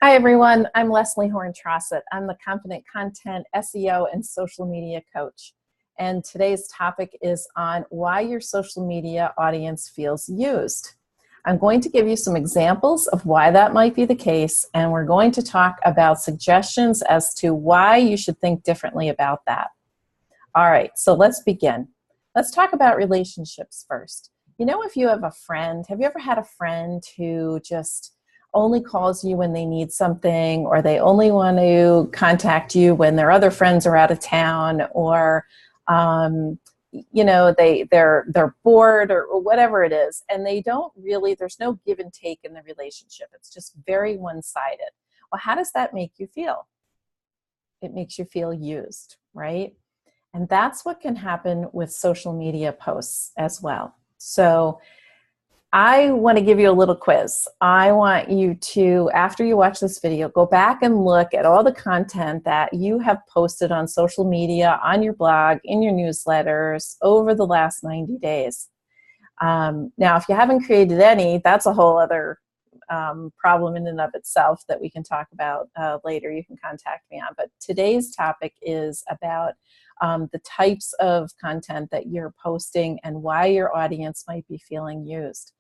Hi everyone, I'm Leslie Horn-Trossett. I'm the Confident Content, SEO, and social media coach. And today's topic is on why your social media audience feels used. I'm going to give you some examples of why that might be the case, and we're going to talk about suggestions as to why you should think differently about that. All right, so let's begin. Let's talk about relationships first. You know, if you have a friend, have you ever had a friend who just only calls you when they need something, or they only want to contact you when their other friends are out of town, or you know, they're bored, or whatever it is, and they don't really, there's no give and take in the relationship. It's just very one-sided. Well, how does that make you feel? It makes you feel used, right? And that's what can happen with social media posts as well. So I want to give you a little quiz. I want you to, after you watch this video, go back and look at all the content that you have posted on social media, on your blog, in your newsletters over the last 90 days. Now, if you haven't created any, that's a whole other problem in and of itself that we can talk about later. You can contact me on. But today's topic is about the types of content that you're posting and why your audience might be feeling used.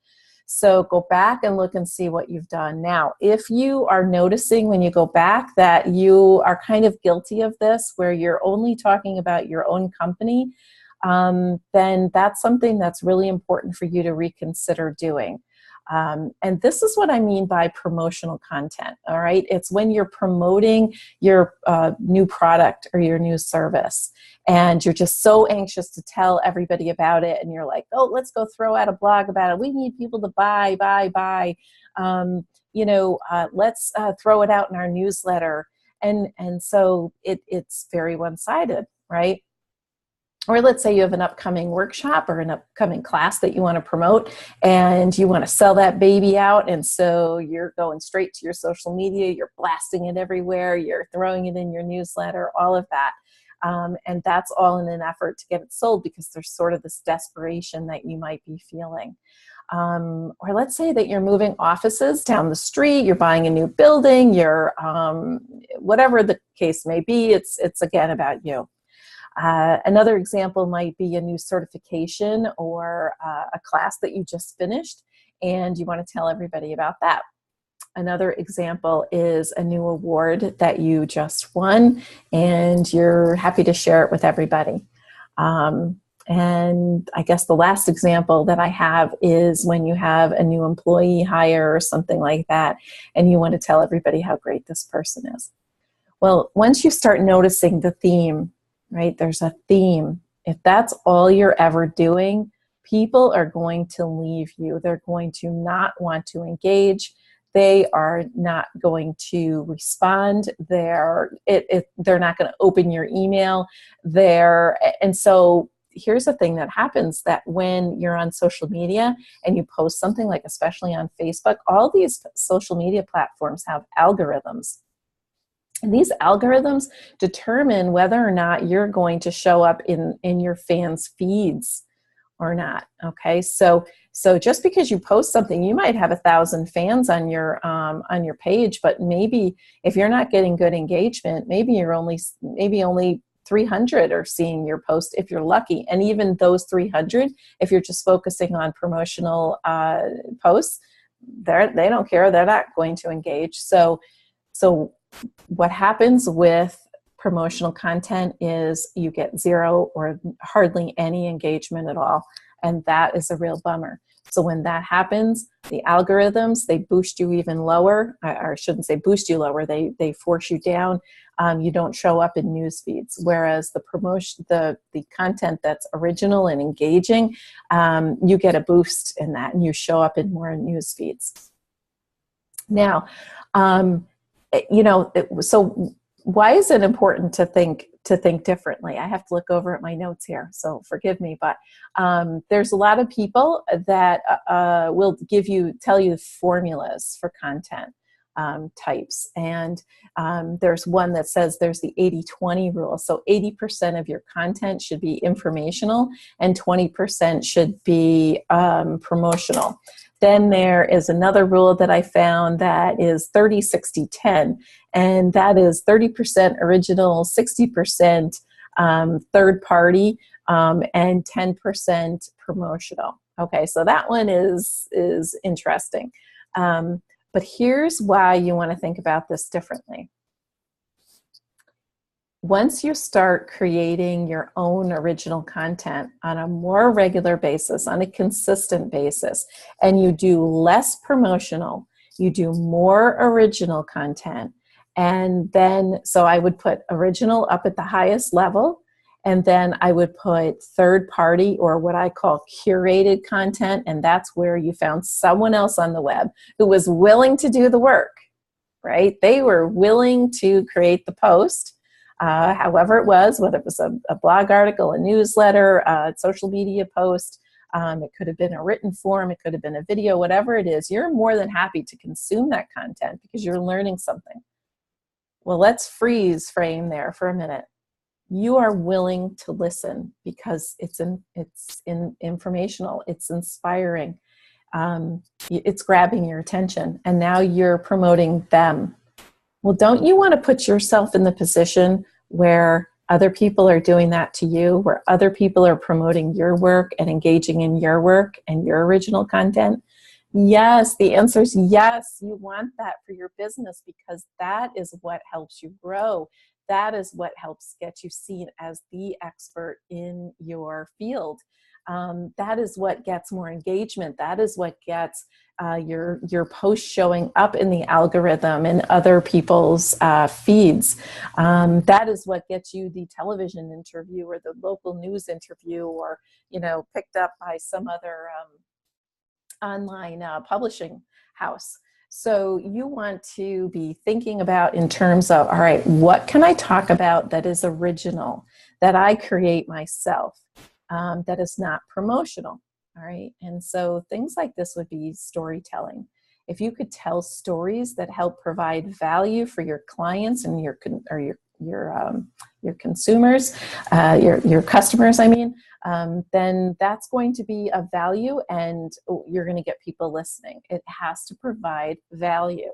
So go back and look and see what you've done. Now, if you are noticing when you go back that you are kind of guilty of this, where you're only talking about your own company, then that's something that's really important for you to reconsider doing. And this is what I mean by promotional content, all right? It's when you're promoting your new product or your new service, and you're just so anxious to tell everybody about it, and you're like, oh, let's go throw out a blog about it. We need people to buy. Let's throw it out in our newsletter. And so it's very one-sided, right? Or let's say you have an upcoming workshop or an upcoming class that you want to promote, and you want to sell that baby out, and so you're going straight to your social media, you're blasting it everywhere, you're throwing it in your newsletter, all of that. And that's all in an effort to get it sold, because there's sort of this desperation that you might be feeling. Or let's say that you're moving offices down the street, you're buying a new building, you're whatever the case may be, it's again about you. Another example might be a new certification or a class that you just finished, and you want to tell everybody about that. Another example is a new award that you just won, and you're happy to share it with everybody. And I guess the last example that I have is when you have a new employee hire or something like that, and you want to tell everybody how great this person is. Well, once you start noticing the theme, right? There's a theme. If that's all you're ever doing, people are going to leave you. They're going to not want to engage. They are not going to respond. They're not going to open your email. And so here's the thing that happens, that when you're on social media and you post something, like especially on Facebook, all these social media platforms have algorithms. And these algorithms determine whether or not you're going to show up in your fans' feeds or not. Okay, so just because you post something, you might have 1,000 fans on your page, but maybe if you're not getting good engagement, maybe only 300 are seeing your post if you're lucky. And even those 300, if you're just focusing on promotional posts, they don't care. They're not going to engage. So what happens with promotional content is you get zero or hardly any engagement at all. And that is a real bummer. So when that happens, the algorithms, they boost you even lower, or I shouldn't say boost you lower, they force you down. You don't show up in news feeds. Whereas the content that's original and engaging, you get a boost in that, and you show up in more news feeds. Now, so why is it important to think differently? I have to look over at my notes here, so forgive me, but there's a lot of people that will tell you formulas for content. types. And there's one that says there's the 80-20 rule. So 80% of your content should be informational and 20% should be promotional. Then there is another rule that I found that is 30-60-10, and that is 30% original, 60% third party, and 10% promotional. Okay, so that one is interesting. But here's why you want to think about this differently. Once you start creating your own original content on a more regular basis, on a consistent basis, and you do less promotional, you do more original content, and then, so I would put original up at the highest level, and then I would put third party, or what I call curated content, and that's where you found someone else on the web who was willing to do the work, right? They were willing to create the post, however it was, whether it was a blog article, a newsletter, a social media post, it could have been a written form, it could have been a video, whatever it is, you're more than happy to consume that content because you're learning something. Well, let's freeze frame there for a minute. You are willing to listen because it's informational, it's inspiring, it's grabbing your attention, and now you're promoting them. Well, don't you want to put yourself in the position where other people are doing that to you, where other people are promoting your work and engaging in your work and your original content? Yes, the answer is yes. You want that for your business because that is what helps you grow. That is what helps get you seen as the expert in your field. That is what gets more engagement. That is what gets your post showing up in the algorithm and other people's feeds. That is what gets you the television interview or the local news interview, or picked up by some other online publishing house. So you want to be thinking about in terms of, all right, what can I talk about that is original, that I create myself, that is not promotional, all right? And so things like this would be storytelling. If you could tell stories that help provide value for your clients and your consumers, your customers, I mean, then that's going to be of value, and you're going to get people listening. It has to provide value.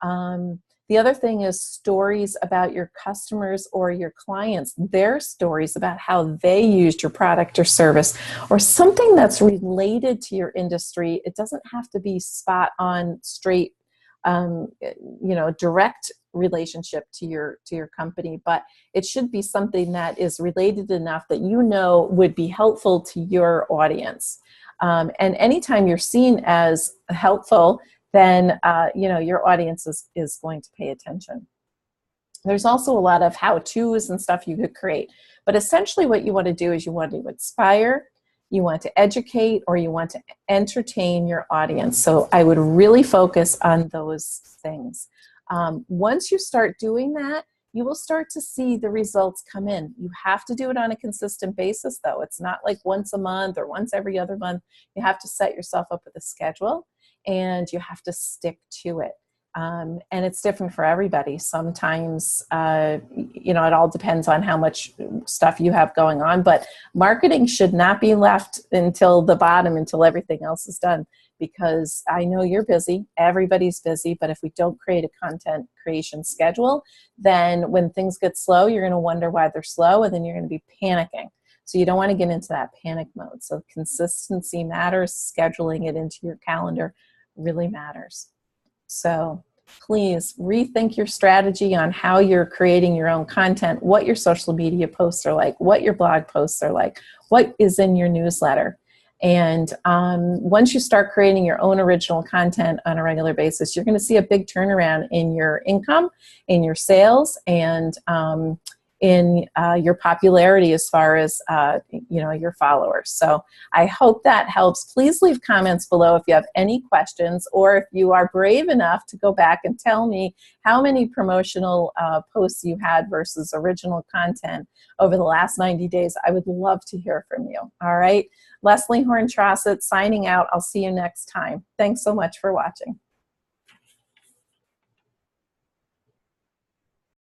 The other thing is stories about your customers or your clients, their stories about how they used your product or service, or something that's related to your industry. It doesn't have to be spot on, straight, direct relationship to your company, but it should be something that is related enough that would be helpful to your audience. And anytime you're seen as helpful, then your audience is going to pay attention. There's also a lot of how-tos and stuff you could create, but essentially what you want to do is you want to inspire, you want to educate, or you want to entertain your audience. So I would really focus on those things. Once you start doing that, you will start to see the results come in. You have to do it on a consistent basis, though. It's not like once a month or once every other month. You have to set yourself up with a schedule, and you have to stick to it. And it's different for everybody. Sometimes, it all depends on how much stuff you have going on, but marketing should not be left until the bottom, until everything else is done, because I know you're busy, everybody's busy, but if we don't create a content creation schedule, then when things get slow, you're going to wonder why they're slow, and then you're going to be panicking. So you don't want to get into that panic mode. So consistency matters. Scheduling it into your calendar really matters. So please rethink your strategy on how you're creating your own content, what your social media posts are like, what your blog posts are like, what is in your newsletter. And once you start creating your own original content on a regular basis, you're going to see a big turnaround in your income, in your sales, and in your popularity as far as your followers. So I hope that helps. Please leave comments below if you have any questions, or if you are brave enough to go back and tell me how many promotional posts you had versus original content over the last 90 days. I would love to hear from you. All right, Leslie Horn-Trossett signing out. I'll see you next time. Thanks so much for watching.